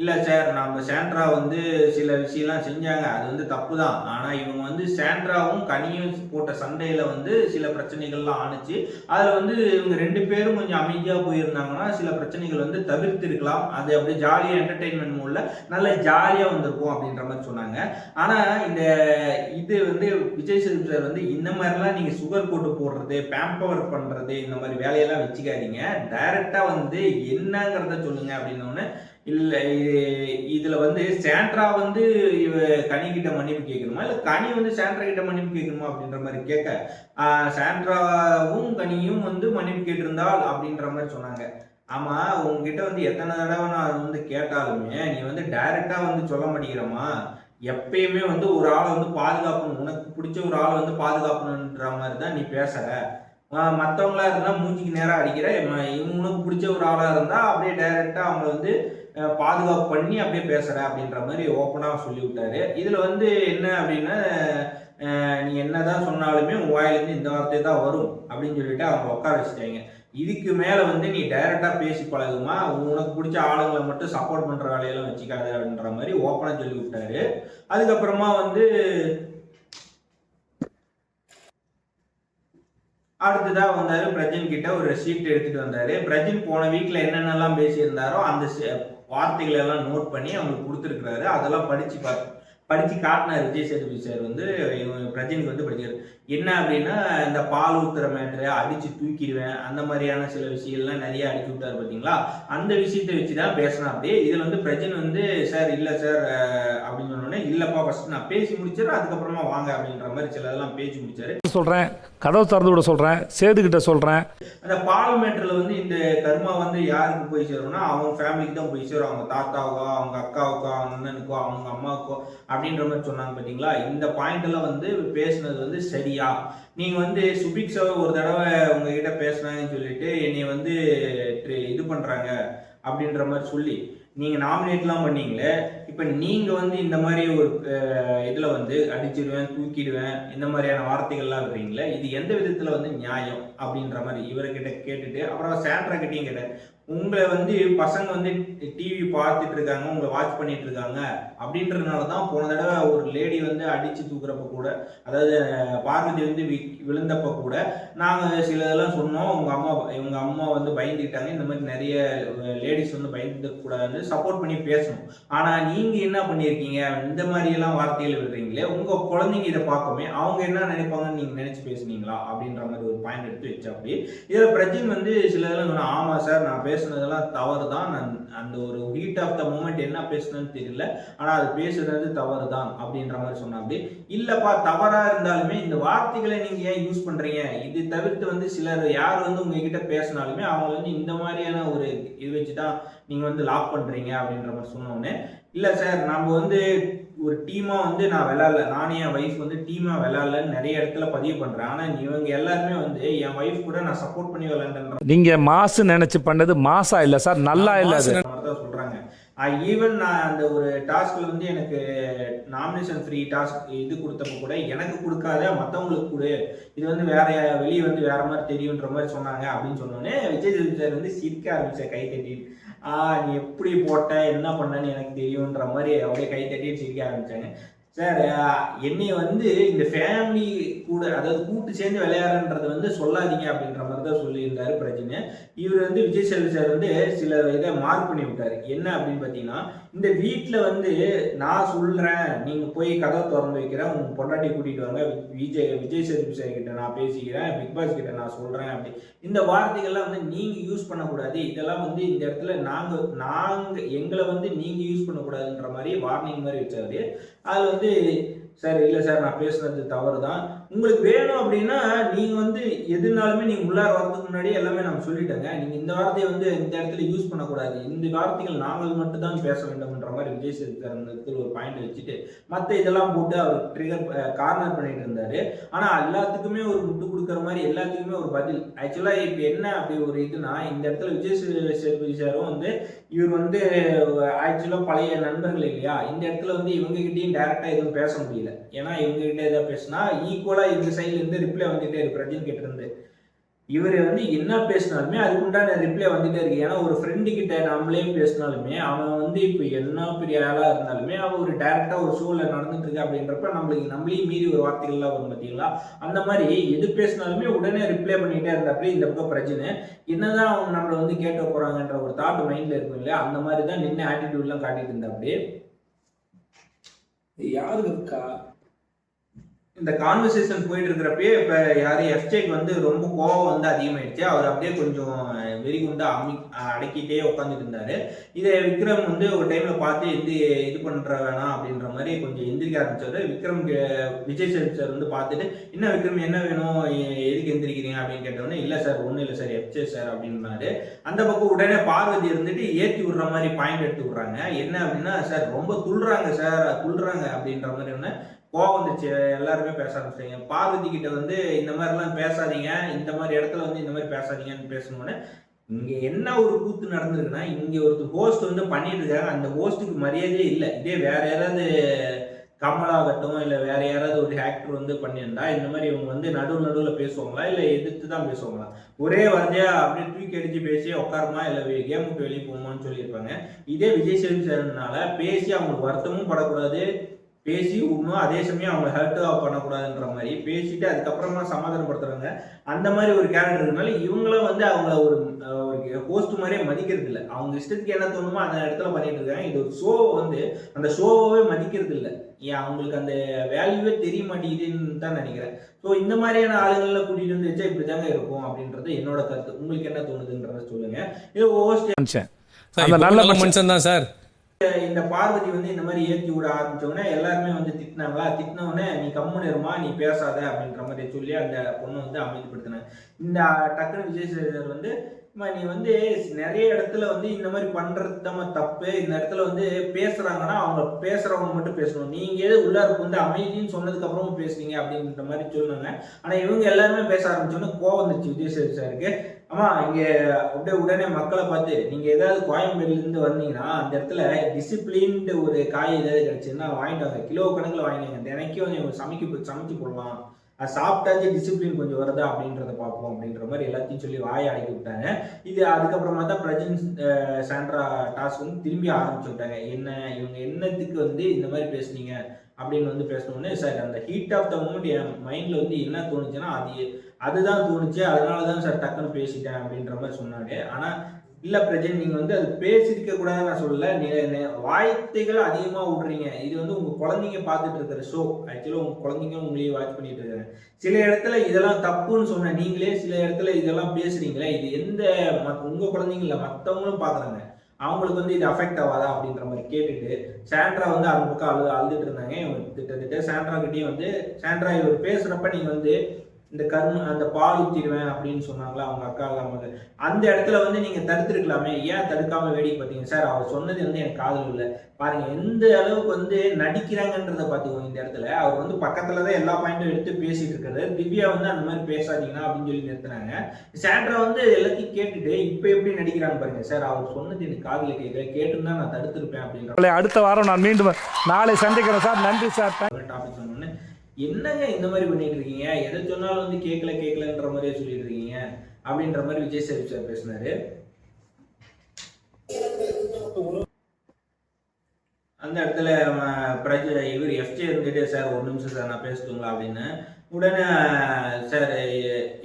இல்ல சார் நம்ம சாண்ட்ரா வந்து சில விஷயம்லாம் செஞ்சாங்க, அது வந்து தப்பு தான். ஆனா இவங்க வந்து சாண்ட்ராவும் கனியும் போட்ட சண்டையில வந்து சில பிரச்சனைகள்லாம் ஆணுச்சு. அதுல வந்து இவங்க 2 பேரும் கொஞ்சம் அமைதியா போயிருந்தாங்கன்னா சில பிரச்சனைகள் வந்து தவிர்த்து இருக்கலாம். அது அப்படியே ஜாலியா என்டர்டைன்மெண்ட் மூட்ல நல்ல ஜாலியா வந்திருக்கும் அப்படின்ற மாதிரி சொன்னாங்க. ஆனா இந்த இது வந்து விஜய் சேதுபதி சார் வந்து இந்த மாதிரிலாம் நீங்க சுகர் கோட்டு போடுறது, பேம்பவர் பண்றது, இந்த மாதிரி வேலையெல்லாம் வச்சுக்காதீங்க. டைரக்டா வந்து என்னங்கிறத சொல்லுங்க அப்படின்னோடனே, இல்ல இதுல வந்து சாண்ட்ரா வந்து இவ கனி கிட்ட மன்னிப்பு கேட்கணுமா, இல்ல கனி வந்து சாண்ட்ரா கிட்ட மன்னிப்பு கேட்கணுமா அப்படின்ற மாதிரி கேட்க, சாண்ட்ராவும் கனியும் வந்து மன்னிப்பு கேட்டிருந்தால் அப்படின்ற மாதிரி சொன்னாங்க. ஆமா, உங்ககிட்ட வந்து எத்தனை தடவை நான் வந்து கேட்டாலுமே நீ வந்து டைரக்டா வந்து சொல்ல மாட்டேங்கிறமா. எப்பயுமே வந்து ஒரு ஆளை வந்து பாதுகாக்கணும், உனக்கு பிடிச்ச ஒரு ஆளை வந்து பாதுகாக்கணுன்ற மாதிரி தான் நீ பேசுற. மற்றவங்களா இருந்தா மூஞ்சிக்கு நேரா அடிக்கிற, உனக்கு பிடிச்ச ஒரு ஆளா இருந்தா அப்படியே டைரக்டா அவங்கள வந்து பாதுகாப்பு பண்ணி அப்படியே பேசுற அப்படின்ற மாதிரி ஓப்பனா சொல்லி விட்டாரு. இதுல வந்து என்ன அப்படின்னா, நீ என்னதான் சொன்னாலுமே உன் வாயிலிருந்து இந்த வார்த்தை தான் வரும் அப்படின்னு சொல்லிட்டு அவங்க உட்கார வச்சுட்டாங்க. இதுக்கு மேல வந்து நீ டைரக்டா பேசி பழகுமா, உனக்கு பிடிச்ச ஆளுங்களை மட்டும் சப்போர்ட் பண்ற வேலையெல்லாம் வச்சுக்காத அப்படின்ற மாதிரி ஓப்பனா சொல்லி விட்டாரு. அதுக்கப்புறமா வந்து அடுத்ததா வந்தாரு பிரஜின் கிட்ட ஒரு ஷீட் எடுத்துட்டு வந்தாரு. பிரஜின் போன வீக்ல என்னென்னலாம் பேசியிருந்தாரோ அந்த வார்த்தைகள் எல்லாம் நோட் பண்ணி அவங்களுக்கு கொடுத்துருக்கிறாரு. அதெல்லாம் படிச்சு காட்டினார் விஜய் சேதுபதி சார் வந்து பிரஜினுக்கு வந்து படிச்சாரு. என்ன அப்படின்னா, இந்த பால் ஊத்துற மேட்ரு, அடிச்சு தூக்கிடுவேன், அந்த மாதிரியான சில விஷயங்கள்லாம் நிறைய அடிச்சு விட்டாரு பார்த்தீங்களா. அந்த விஷயத்தை வச்சுதான் பேசினா. அப்படியே இதுல வந்து பிரஜின் வந்து சார் இல்ல சார் அப்படின்னு சொன்னோடனே, இல்லப்பா ஃபர்ஸ்ட் நான் பேசி முடிச்சிடறேன், அதுக்கப்புறமா வாங்க அப்படின்ற மாதிரி சிலதெல்லாம் பேசி முடிச்சாரு. சொல்கிறேன், கதவு திறந்து விட சொல்கிறேன், சேதுக்கிட்ட சொல்கிறேன். அந்த பால் மேட்டர்ல வந்து இந்த கர்மா வந்து யாருக்கு போய் சேரும்னா, அவங்க ஃபேமிலிக்கு தான் போய் சேரும். அவங்க தாத்தாவுக்கோ, அவங்க அக்காவுக்கோ, அவங்க அண்ணனுக்கோ, அவங்க அம்மாவுக்கோ அப்படின்ற மாதிரி சொன்னாங்க பார்த்தீங்களா. இந்த பாயிண்ட் எல்லாம் வந்து பேசுனது வந்து சரியா? நீங்க வந்து சுபிக் சார் ஒரு தடவை உங்ககிட்ட பேசினாங்கன்னு சொல்லிட்டு என்னை வந்து இது பண்றாங்க அப்படின்ற மாதிரி சொல்லி நீங்க நாமினேட்லாம் பண்ணீங்களே. இப்ப நீங்க வந்து இந்த மாதிரி ஒரு இதுல வந்து அடிச்சிடுவேன், தூக்கிடுவேன், இந்த மாதிரியான வார்த்தைகள்லாம் இருக்கிறீங்களே, இது எந்த விதத்துல வந்து நியாயம் அப்படின்ற மாதிரி இவர்கிட்ட கேட்டுட்டு, அப்புறம் சாண்ட்ரா கிட்டையும் கேட்டேன், உங்களை வந்து பசங்க வந்து டிவி பார்த்துட்டு இருக்காங்க, உங்களை வாட்ச் பண்ணிட்டு இருக்காங்க அப்படின்றதுனால தான் போன தடவை ஒரு லேடி வந்து அடிச்சு தூக்குறப்ப கூட, அதாவது பார்வதி வந்து விழுந்தப்ப கூட நாங்கள் சில இதெல்லாம் சொன்னோம். இவங்க அம்மா வந்து பயந்துக்கிட்டாங்க, இந்த மாதிரி நிறைய லேடிஸ் வந்து பயந்துக்க கூடாதுன்னு சப்போர்ட் பண்ணி பேசணும். ஆனா நீங்க என்ன பண்ணியிருக்கீங்க, இந்த மாதிரி எல்லாம் வார்த்தைகள் விடுறீங்களே, உங்க குழந்தைங்க இதை பார்க்குமே, அவங்க என்ன நினைப்பாங்கன்னு நீங்க நினைச்சு பேசுனீங்களா அப்படின்ற மாதிரி ஒரு பாயிண்ட் எடுத்து வச்சா. அப்படி இதுல பிரஜின் வந்து சில இதெல்லாம் சொன்னா, ஆமா சார் நான் பேசுனதெல்லாம் தவறு தான், நான் அந்த ஒரு ஹீட் ஆஃப் த மூமெண்ட் என்ன பேசுனேன்னு தெரியல, ஆனா அது பேசுறது தவறு தான் அப்படின்ற மாதிரி சொன்னா. அப்படி இல்லப்பா, தவறா இருந்தாலுமே இந்த வார்த்தைகளை நீங்க ஏன் யூஸ் பண்றீங்க, இது தவிர்த்து வந்து சிலர் யார் வந்து உங்ககிட்ட பேசினாலுமே அவங்க வந்து இந்த மாதிரியான ஒரு இது வச்சுதான் நீங்க வந்து லாக் பண்றீங்க அப்படின்ற மாதிரி சொன்னோடனே, இல்ல சார் நம்ம வந்து ஒரு டீமா வந்து நான் விளையாடல, நானே என் வைஃப் வந்து டீமா விளையாடலன்னு நிறைய இடத்துல பதிவு பண்றேன். ஆனா இவங்க எல்லாருமே வந்து என் வைஃப் கூட நான் சப்போர்ட் பண்ணி விளையாடுறேன். நீங்க மாசு நினைச்சு பண்ணது மாசா இல்ல சார், நல்லா இல்ல அது சொல்றாங்க. ஈவன் நான் அந்த ஒரு டாஸ்க்ல வந்து எனக்கு நாமினேஷன் ஃப்ரீ டாஸ்க் இது கொடுத்தப்ப கூட எனக்கு கொடுக்காத மற்றவங்களுக்கு கூட, இது வந்து வேற வெளியே வந்து வேற மாதிரி தெரியுன்ற மாதிரி சொன்னாங்க அப்படின்னு சொன்னோடனே விஜய் சேதுபதி சார் வந்து சிரிக்க ஆரம்பிச்சார், கை தட்டி. நீ எப்படி போட்ட என்ன பண்ணன்னு எனக்கு தெரியுன்ற மாதிரி அப்படியே கை தட்டி சிரிக்க ஆரம்பிச்சாங்க. சார் என்னை வந்து இந்த ஃபேமிலி கூட, அதாவது கூட்டு சேர்ந்து விளையாடுறன்றது வந்து சொல்லாதீங்க அப்படின்ற மாதிரி தான் சொல்லியிருந்தாரு பிரச்சனை. இவர் வந்து விஜய் சேதுபதி சார் வந்து சில இதை மார்க் பண்ணி விட்டாரு. என்ன அப்படின்னு பார்த்தீங்கன்னா, இந்த வீட்டில் வந்து நான் சொல்கிறேன், நீங்கள் போய் கதை திறந்து வைக்கிறேன், உங்கள் பொண்டாட்டி கூட்டிகிட்டு வாங்க, விஜய் சேதுபதி சார் கிட்ட நான் பேசிக்கிறேன், பிக் பாஸ் கிட்ட நான் சொல்கிறேன் அப்படி இந்த வார்த்தைகள்லாம் வந்து நீங்கள் யூஸ் பண்ணக்கூடாது. இதெல்லாம் வந்து இந்த இடத்துல நாங்கள் எங்களை வந்து நீங்கள் யூஸ் பண்ணக்கூடாதுன்ற மாதிரி வார்னிங் மாதிரி வச்சாரு. அதில் வந்து சார் இல்லை சார் நான் பேசுனது தவறு தான், உங்களுக்கு வேணும் அப்படின்னா நீங்கள் வந்து எதுனாலுமே நீங்கள் உள்ளார வரதுக்கு முன்னாடி எல்லாமே நம்ம சொல்லிட்டேங்க, நீங்கள் இந்த வார்த்தையை வந்து இந்த இடத்துல யூஸ் பண்ணக்கூடாது, இந்த வார்த்தைகள் நாங்கள் மட்டும் தான் பேச வேண்டும்ன்ற மாதிரி விஜய் சேதுபதி சார் அந்த இடத்துல ஒரு பாயிண்ட் வச்சுட்டு மற்ற இதெல்லாம் போட்டு அவர் ட்ரிகர் கார்னர் பண்ணிட்டு இருந்தாரு. ஆனால் எல்லாத்துக்குமே ஒரு முட்டு கொடுக்குற மாதிரி எல்லாத்துக்குமே ஒரு பதில். ஆக்சுவலாக இப்போ என்ன அப்படி ஒரு இதுனா, இந்த இடத்துல விஜய் சேதுபதி சாரும் வந்து இவர் வந்து ஆக்சுவலாக பழைய நண்பர்கள் இல்லையா, இந்த இடத்துல வந்து இவங்ககிட்டையும் டைரெக்டாக எதுவும் பேச முடியல. ஏன்னா இவங்ககிட்ட எதாவது பேசினா ஈக்குவலாக இந்த சைட்லேருந்து ரிப்ளை வந்துகிட்டே இருக்கு பிரஜன் கிட்ட இருந்து. இவர் வந்து என்ன பேசினாலுமே அதுக்கு உண்டான ரிப்ளை வந்துட்டே இருக்கு. ஏன்னா ஒரு ஃப்ரெண்டு கிட்ட நம்மளே பேசினாலுமே அவன் வந்து இப்போ என்ன பெரிய ஆளாக இருந்தாலுமே அவன் ஒரு டைரெக்டாக ஒரு ஷோவில் நடந்துட்டு இருக்கு அப்படின்றப்ப நம்மளையும் மீறி ஒரு வார்த்தைகள்லாம் வரும் பார்த்தீங்களா, அந்த மாதிரி எது பேசினாலுமே உடனே ரிப்ளை பண்ணிகிட்டே இருந்தாப்படி இந்த பக்கம் பிரச்சனை என்னதான் அவங்க நம்மளை வந்து கேட்க போகிறாங்கன்ற ஒரு தாட் மைண்டில் இருக்கும் இல்லையா, அந்த மாதிரி தான் நின்று ஆட்டிடியூட்லாம் காட்டிட்டு இருந்தாப்படி. யாருக்கு இருக்கா இந்த கான்வர்சேஷன் போயிட்டு இருக்கிறப்பே இப்போ யாரு எஃப்ஜேக்கு வந்து ரொம்ப கோவம் வந்து அதிகமாயிடுச்சு. அவர் அப்படியே கொஞ்சம் வெறிகுண்டா அடக்கிட்டே உட்காந்துட்டு இருந்தாரு. இதை விக்ரம் வந்து ஒரு டைம்ல பார்த்து இது பண்ற வேணாம் அப்படின்ற மாதிரி கொஞ்சம் எந்திரிக்க ஆரம்பிச்சாரு. விக்ரம் விஜய் சேதுபதி சார் வந்து பார்த்துட்டு, என்ன விக்ரம் என்ன வேணும், எதுக்கு எந்திரிக்கிறீங்க அப்படின்னு கேட்டோன்னே, இல்லை சார் ஒன்றும் இல்லை சார் எஃப்ஜே சார் அப்படின்னாரு. அந்த பக்கம் உடனே பார்வதி இருந்துட்டு ஏற்றி விடுற மாதிரி பாயிண்ட் எடுத்து விடுறாங்க. என்ன அப்படின்னா, சார் ரொம்ப துள்ளுறாங்க அப்படின்ற மாதிரி ஒன்று கோவம் வந்துச்சு. எல்லாருமே பேச ஆரம்பிச்சிட்டாங்க. பார்வதி கிட்ட வந்து இந்த மாதிரிலாம் பேசாதீங்க, இந்த மாதிரி இடத்துல வந்து இந்த மாதிரி பேசாதீங்கன்னு பேசணுன்னு இங்கே என்ன ஒரு கூத்து நடந்திருக்குன்னா, இங்கே ஒரு ஹோஸ்ட் வந்து பண்ணிட்டு இருக்காங்க, அந்த ஹோஸ்ட்டுக்கு மரியாதையே இல்லை. இதே வேற யாராவது கமலாகட்டும் இல்லை வேற யாராவது ஒரு ஆக்டர் வந்து பண்ணியிருந்தா இந்த மாதிரி இவங்க வந்து நடுவில் பேசுவாங்களா இல்லை எதிர்த்து தான் பேசுவாங்களா, ஒரே வார்த்தையா அப்படியே தூக்கி அடிச்சு பேசி உட்காருமா இல்லை கேமுக்கு வெளியே போகுமான்னு சொல்லியிருப்பாங்க. இதே விஜய் சேதுபதி சார்னால பேசி அவங்களுக்கு வருத்தமும் படக்கூடாது, பேசி விடணும், அதே சமயம் அவங்க ஹர்ட் பண்ணக்கூடாதுன்ற மாதிரி பேசிட்டு அதுக்கப்புறமா சமாதானப்படுத்துறாங்க. அந்த மாதிரி ஒரு கேரக்டர் இருக்கனால இவங்களும் வந்து அவங்கள ஒரு ஹோஸ்ட் மாதிரியே மதிக்கிறது இல்லை. அவங்க இஷ்டத்துக்கு என்ன தோணுமோ அந்த இடத்துல பண்ணிட்டு இருக்காங்க. இது ஒரு ஷோ வந்து அந்த ஷோவே மதிக்கிறது இல்லை. ஏன் அவங்களுக்கு அந்த வேல்யூவே தெரிய மாட்டேங்குதுன்னு தான் நினைக்கிறேன். ஸோ இந்த மாதிரியான ஆளுங்களில் கூட்டிகிட்டு வந்து வச்சா இப்படி தாங்க இருக்கும் அப்படின்றது என்னோட கருத்து. உங்களுக்கு என்ன தோணுதுன்றத சொல்லுங்க. இது ஹோஸ்ட் நல்ல மனுஷன் தான் சார். இந்த பார்வதி வந்து இந்த மாதிரி ஏற்றி விட ஆரம்பிச்சோடனே எல்லாருமே வந்து திட்டினாங்களா, திட்டினவுடனே நீ கம்முன்னு இருமா, நீ பேசாத அப்படின்ற மாதிரி சொல்லி அந்த பொண்ணை வந்து அமைதிப்படுத்தினாங்க. இந்த டக்குனு விஜய் சேதுபதி வந்து நீ வந்து நிறைய இடத்துல வந்து இந்த மாதிரி பண்றது தான் தப்பு, இந்த இடத்துல வந்து பேசுறாங்கன்னா அவங்க பேசுறவங்க மட்டும் பேசணும், நீங்க எது உள்ளாருக்கு வந்து அமைதின்னு சொன்னதுக்கு அப்புறமும் பேசுறீங்க அப்படின்ற மாதிரி சொன்னாங்க. ஆனா இவங்க எல்லாருமே பேச ஆரம்பிச்சோன்னா கோவம் வந்துச்சு விஜய் சேதுபதி சாருக்கு. ஆமா இங்க அப்படியே உடனே மக்களை பார்த்து, நீங்க ஏதாவது கோயம்பேடுல இருந்து வந்தீங்கன்னா அந்த இடத்துல டிசிப்ளின்டு ஒரு காய் ஏதாவது கிடைச்சுன்னா வாங்கிட்டு வாங்க, கிலோ கணக்கில் வாங்கினாங்க, தினைக்கும் சமைச்சு போடலாம், அது சாப்பிட்டாச்சு டிசிப்ளின் கொஞ்சம் வருதா அப்படின்றத பார்ப்போம் அப்படின்ற மாதிரி எல்லாத்தையும் சொல்லி வாயை அடக்கி விட்டாங்க. இது அதுக்கப்புறமா தான் பிரஜன் சாண்ட்ரா டாஸ்க் வந்து திரும்பி ஆரம்பிச்சு விட்டாங்க. இவங்க என்னத்துக்கு வந்து இந்த மாதிரி பேசுனீங்க அப்படின்னு வந்து பேசணுன்னே, சார் அந்த ஹீட் ஆஃப் த மூமெண்ட் என் மைண்டில் வந்து என்ன தோணுச்சுன்னா அதுதான் தோணுச்சு, அதனால தான் சார் டக்குன்னு பேசிட்டேன் அப்படின்ற மாதிரி சொன்னாங்க. ஆனால் இல்லை பிரஜன், நீங்கள் வந்து அது பேசியிருக்க கூடாதுன்னு நான் சொல்லலை, வார்த்தைகள் அதிகமாக விடுறீங்க. இது வந்து உங்கள் குழந்தைங்க பார்த்துட்டு இருக்கிற ஷோ. ஆக்சுவலாக உங்கள் குழந்தைங்க உங்களையே வாட்ச் பண்ணிட்டு இருக்காங்க. சில இடத்துல இதெல்லாம் தப்புன்னு சொன்ன நீங்களே சில இடத்துல இதெல்லாம் பேசுறீங்களே, இது எந்த உங்கள் குழந்தைங்க இல்லை மற்றவங்களும் பார்க்குறாங்க, அவங்களுக்கு வந்து இது அஃபெக்ட் ஆகாதா அப்படின்ற மாதிரி கேட்டுட்டு சாண்ட்ரா வந்து அந்த பக்கம் அழுதுட்டு இருந்தாங்க. திட்டத்திட்ட சாண்ட்ரா கிட்டேயும் வந்து, சாண்ட்ரா இவர் பேசுகிறப்ப நீங்கள் வந்து இந்த அந்த பால் ஊற்றிடுவேன் அப்படின்னு சொன்னாங்களா அவங்க அக்கா அம்மாங்க, அந்த இடத்துல வந்து நீங்கள் தடுத்துருக்கலாமே, ஏன் தடுக்காமல் வேடிக்கை பார்த்தீங்க சார்? அவர் சொன்னது வந்து எனக்கு காதல் இல்லை பாருங்க, எந்த அளவுக்கு வந்து நடிக்கிறாங்கன்றதை பார்த்துக்கோங்க. இந்த இடத்துல அவர் வந்து பக்கத்தில் தான் எல்லா பாயிண்ட்டும் எடுத்து பேசிட்டு இருக்காரு. திவ்யா வந்து அந்த மாதிரி பேசாதீங்கன்னா அப்படின்னு சொல்லி நிறுத்தினாங்க. சாண்ட்ரா வந்து எல்லாத்தையும் கேட்டுட்டு இப்போ எப்படி நடிக்கிறாங்க பாருங்க, சார் அவர் சொன்னது எனக்கு காதில் கேட்டுன்னா நான் தடுத்திருப்பேன் அப்படின்ற. அடுத்த வாரம் நான் மீண்டும் நாளை சந்திக்கிறேன் சார். நன்றி சார். டாபிக் சொன்னோன்னு என்னங்க இந்த மாதிரி பண்ணிட்டு இருக்கீங்க, எதை சொன்னாலும் வந்து கேட்கலன்ற மாதிரியே சொல்லிட்டு இருக்கீங்க அப்படின்ற மாதிரி விஜய் சேதுபதி சார் பேசினாரு. அந்த இடத்துல இவர் எஃப்ஜே இருந்துட்டு, சார் ஒரு நிமிஷம் சார் நான் பேசட்டுங்களா அப்படின்னு. உடனே சார்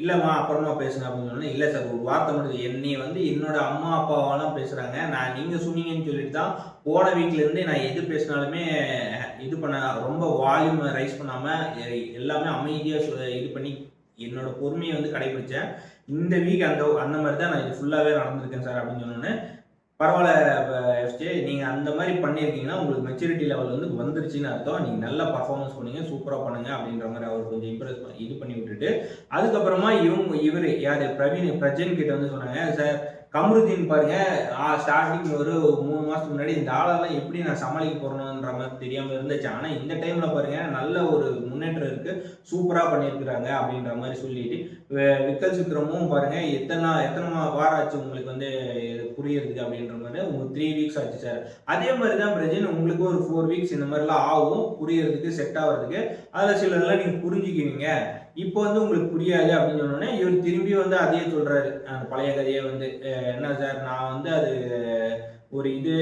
இல்லைம்மா அப்புறமா பேசுங்க அப்படின்னு சொன்னேன். இல்லை சார் ஒரு வார்த்தை மட்டும், என்னை வந்து என்னோட அம்மா அப்பாவெல்லாம் பேசுகிறாங்க, நான் நீங்கள் சொன்னீங்கன்னு சொல்லிட்டு தான் போன வீக்லேருந்து நான் எது பேசினாலுமே இது பண்ண ரொம்ப வால்யூம் ரைஸ் பண்ணாமல் எல்லாமே அமைதியாக இது பண்ணி என்னோட பொறுமையை வந்து கடைபிடிச்சேன். இந்த வீக் அந்த மாதிரி தான் நான் இது ஃபுல்லாகவே நடந்திருக்கேன் சார் அப்படின்னு சொன்னோன்னே, பரவாயில்ல எஃப்ஜே, நீங்கள் அந்த மாதிரி பண்ணியிருக்கீங்கன்னா உங்களுக்கு மெச்சூரிட்டி லெவல் வந்து வந்துருச்சுன்னு அர்த்தம், நீங்கள் நல்லா பர்ஃபார்மன்ஸ் பண்ணீங்க, சூப்பராக பண்ணுங்க அப்படின்ற மாதிரி அவர் கொஞ்சம் இம்ப்ரெஸ் இது பண்ணி விட்டுட்டு, அதுக்கப்புறமா இவர் யார் பிரஜன் கிட்ட வந்து சொன்னாங்க, சார் கமருதீன் பாருங்க ஸ்டார்டிங் ஒரு 3 மாதத்துக்கு முன்னாடி இந்த ஆளெல்லாம் எப்படி நான் சமாளிக்க போறணுன்ற மாதிரி தெரியாமல் இருந்துச்சு. ஆனால் இந்த டைமில் பாருங்க நல்ல ஒரு முன்னேற்றம் இருக்கு, சூப்பராக பண்ணியிருக்கிறாங்க அப்படின்ற மாதிரி சொல்லிட்டு, விக்கல் விக்ரமும் பாருங்க எத்தனை வாரம் ஆச்சு உங்களுக்கு வந்து புரியறதுக்கு அப்படின்ற மாதிரி, உங்களுக்கு 3 வீக்ஸ் ஆச்சு சார். அதே மாதிரி தான் பிரஜன் உங்களுக்கு ஒரு 4 வீக்ஸ் இந்த மாதிரிலாம் ஆகும் புரியறதுக்கு, செட் ஆகிறதுக்கு. அதில் சிலதெல்லாம் நீங்கள் புரிஞ்சுக்குவீங்க, இப்போ வந்து உங்களுக்கு புரியாது அப்படின்னு சொன்னோடனே இவர் திரும்பி வந்து அதையே சொல்றாரு, அந்த பழைய கதையை வந்து, என்ன சார் நான் வந்து அது ஒரு இது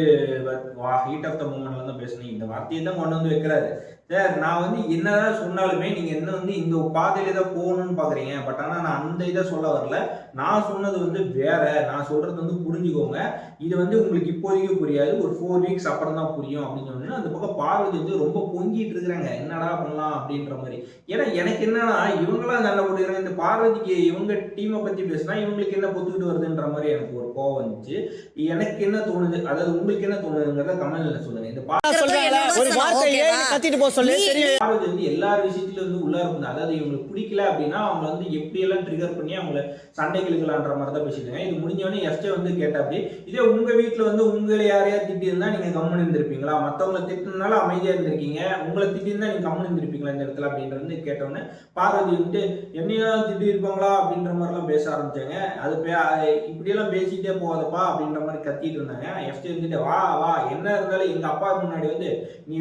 ஹீட் ஆஃப் த மூமெண்ட்ல தான் பேசுனேன், இந்த வார்த்தையை தான் கொண்டு வந்து வைக்கிறாரு. சார் நான் வந்து என்னதான் சொன்னாலுமே நீங்க என்ன வந்து இந்த பாதையில தான் போகணும்னு பாக்குறீங்க, பட் ஆனா நான் அந்த இதை சொல்ல வரல, நான் சொன்னது வந்து வேற, நான் சொல்றது வந்து புரிஞ்சுக்கோங்க, இது வந்து உங்களுக்கு இப்போதைக்கு புரியாது, ஒரு 4 வீக்ஸ் அப்புறம் தான் புரியும் அப்படின்னு சொன்னா, அந்த பக்கம் பார்வதி வந்து ரொம்ப பொங்கிட்டு இருக்கிறாங்க, என்னடா பண்ணலாம் அப்படின்ற மாதிரி. ஏன்னா எனக்கு என்னன்னா இவங்களாம் நல்ல போட்டுக்கிறாங்க, இந்த பார்வதிக்கு இவங்க டீமை பத்தி பேசினா இவங்களுக்கு என்ன பொத்துக்கிட்டு வருதுன்ற மாதிரி எனக்கு ஒரு கோவம் வந்துச்சு. எனக்கு என்ன தோணுது, அதாவது உங்களுக்கு என்ன தோணுதுங்கிறத கமெண்ட்ல சொல்லுங்க. இந்த ஒரு வார்த்தையை கத்திட்டு போக சொல்லி தெரியும். பார்வதி வந்து எல்லா விஷயத்திலும் வந்து உள்ள இருக்கும், அதாவது இவங்களுக்கு பிடிக்கல அப்படின்னா அவங்க வந்து எப்படி எல்லாம் ட்ரிகர் பண்ணி அவங்கள சண்டைகளுக்கலான்ற மாதிரி தான் பேசிட்டாங்க. இது முடிஞ்சவொடனே எஃப்ஜே வந்து கேட்டாப்படி, இதே உங்க வீட்டுல வந்து உங்களை யாரையாவது திட்டி இருந்தா நீங்க கம்முன்னு இருந்திருப்பீங்களா, மத்தவங்களை திட்டினால அமைதியா இருந்திருக்கீங்க, உங்களை திட்டி இருந்தா நீங்க கம்முன்னு இருந்திருப்பீங்களா இந்த இடத்துல அப்படின்றது கேட்டோன்னே, பார்வதி வந்து என்னையாவது திட்டி இருப்பாங்களா அப்படின்ற மாதிரி எல்லாம் பேச ஆரம்பிச்சாங்க. அது இப்படியெல்லாம் பேசிட்டே போகாதப்பா அப்படின்ற மாதிரி கத்திட்டு இருந்தாங்க. எஃப்ஜே இருந்துட்டு, வா வா என்ன இருந்தாலும் எங்க அப்பா முன்னாடி வந்து நீ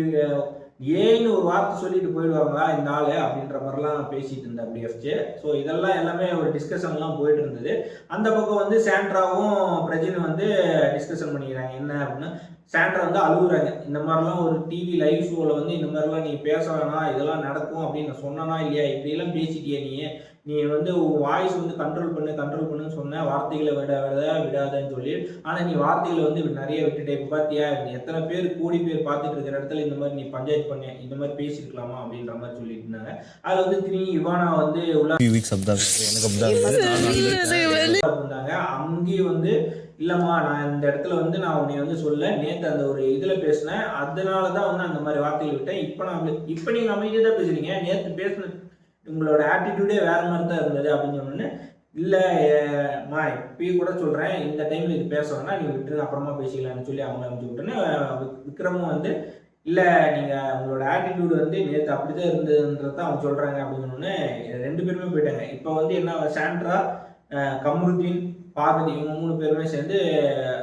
ஏன்னு ஒரு வார்த்தை சொல்லிட்டு போயிடுவாங்களா இந்த ஆளு அப்படின்ற மாதிரிலாம் பேசிட்டு இருந்தா அப்படி எஃப்ஜே. ஸோ இதெல்லாம் எல்லாமே ஒரு டிஸ்கஷன்லாம் போயிட்டு இருந்தது. அந்த பக்கம் வந்து சாண்ட்ராவும் பிரஜினும் வந்து டிஸ்கஷன் பண்ணிக்கிறாங்க. என்ன அப்படின்னா, சாண்ட்ரா வந்து அழுகுறாங்க, இந்த மாதிரிலாம் ஒரு டிவி லைவ் ஷோவில் வந்து இந்த மாதிரிலாம் நீ பேச வேணாம், இதெல்லாம் நடக்கும் அப்படின்னு சொன்னா இல்லையா, இப்படியெல்லாம் பேசிட்டியே நீ வந்து வாய்ஸ் வந்து கண்ட்ரோல் பண்ணுன்னு சொன்ன, வார்த்தைகளை விடாதன்னு சொல்லி, ஆனால் நீ வார்த்தைகளை வந்து நிறைய விட்டுட்டே. இப்போ பார்த்தியா எத்தனை பேர் கோடி பேர் பார்த்துட்டு இருக்கிற இடத்துல இந்த மாதிரி நீ பஞ்சாயத்து பண்ண, இந்த மாதிரி பேசிருக்கலாமா அப்படின்ற மாதிரி சொல்லிட்டு இருந்தாங்க. அதில் வந்து திரும்பி இவானா வந்து உள்ள இருந்தாங்க. அங்கேயும் வந்து இல்லம்மா நான் இந்த இடத்துல வந்து நான் உன்னை வந்து சொல்ல, நேற்று அந்த ஒரு இதுல பேசினேன், அதனால தான் வந்து அந்த மாதிரி வார்த்தைகள் விட்டேன், இப்போ நீங்க அமைதியாக தான் பேசுறீங்க, நேற்று பேசின உங்களோட ஆட்டிடியூடே வேற மாதிரி தான் இருந்தது அப்படின்னு சொன்னோன்னு, இல்லைம்மா இப்பயும் கூட சொல்றேன், இந்த டைம்ல இது பேசணும்னா நீங்க விட்டுருங்க, அப்புறமா பேசிக்கலாம்னு சொல்லி அவங்க அனுப்பிச்சு விட்டோன்னே, விக்ரமும் வந்து இல்லை நீங்கள் உங்களோட ஆட்டிடியூடு வந்து நேற்று அப்படிதான் இருந்ததுன்றதான் அவங்க சொல்கிறாங்க அப்படின்னு சொன்னோன்னே 2 பேருமே போயிட்டாங்க. இப்போ வந்து என்ன, சாண்ட்ரா, கமருதீன், பார்வதி இவங்க 3 பேருமே சேர்ந்து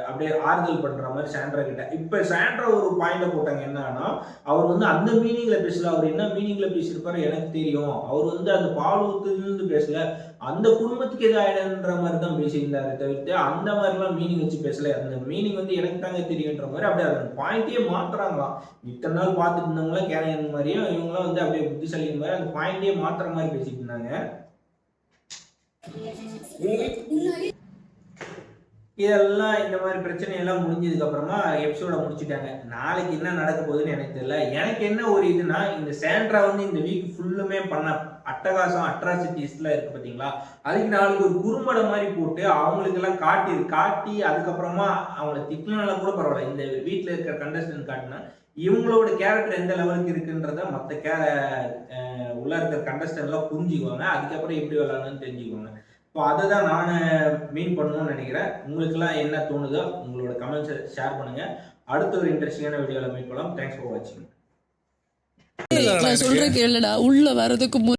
அப்படியே ஆறுதல் பண்ற மாதிரி சாண்ட்ரா கிட்ட. இப்ப சாண்ட்ரா ஒரு பாயிண்ட போட்டாங்க, என்னன்னா அவர் வந்து அந்த மீனிங்ல பேசல, அவர் என்ன மீனிங்ல பேசியிருப்பாரு எனக்கு தெரியும், அவர் வந்து அந்த பால் ஊத்துலேருந்து பேசல, அந்த குடும்பத்துக்கு எது ஆயிடுன்ற மாதிரி தான் பேசியிருந்தாரு தவிர்த்து அந்த மாதிரிலாம் மீனிங் வச்சு பேசல, அந்த மீனிங் வந்து எனக்கு தாங்க தெரியுன்ற மாதிரி அப்படியே அந்த பாயிண்டையே மாத்துறாங்களாம். இத்தனை நாள் பார்த்துட்டு இருந்தவங்களாம் கேனையன் மாதிரியும் இவங்களாம் வந்து அப்படியே புத்திசாலியின் மாதிரி அந்த பாயிண்டையே மாத்துற மாதிரி பேசிட்டு இருந்தாங்க. இதெல்லாம் இந்த மாதிரி பிரச்சனையெல்லாம் முடிஞ்சதுக்கு அப்புறமா எபிசோட முடிச்சுட்டாங்க. நாளைக்கு என்ன நடக்க போகுதுன்னு எனக்கு தெரியல. எனக்கு என்ன ஒரு இதுனா, இந்த சாண்ட்ரா வந்து இந்த வீக் ஃபுல்லுமே பண்ண அட்டகாசம் அட்ராசிட்டிஸ்லாம் இருக்கு பார்த்தீங்களா, அதுக்கு நாளைக்கு ஒரு குறும்படம் மாதிரி போட்டு அவங்களுக்கெல்லாம் காட்டி அதுக்கப்புறமா அவங்கள திட்டினாலும் கூட பரவாயில்ல, இந்த வீட்டில் இருக்கிற கண்டஸ்டன்ட் காட்டினா இவங்களோட கேரக்டர் எந்த லெவலுக்கு இருக்குன்றத மற்ற உள்ள இருக்கிற கண்டஸ்டன்ட்லாம் புரிஞ்சுக்குவாங்க, அதுக்கப்புறம் எப்படி விளாடணும்னு தெரிஞ்சுக்குவாங்க. இப்போ அதை தான் நான் மீன் பண்ணணும்னு நினைக்கிறேன். உங்களுக்குலாம் என்ன தோணுதோ உங்களோட கமெண்ட்ஸை ஷேர் பண்ணுங்க. அடுத்த ஒரு இன்ட்ரெஸ்டிங்கான வீடியோவில் மீட் பண்ணலாம். தேங்க்ஸ் ஃபார் வாட்சிங். நான் சொல்றேன் கேளுடா, உள்ள வரதுக்கு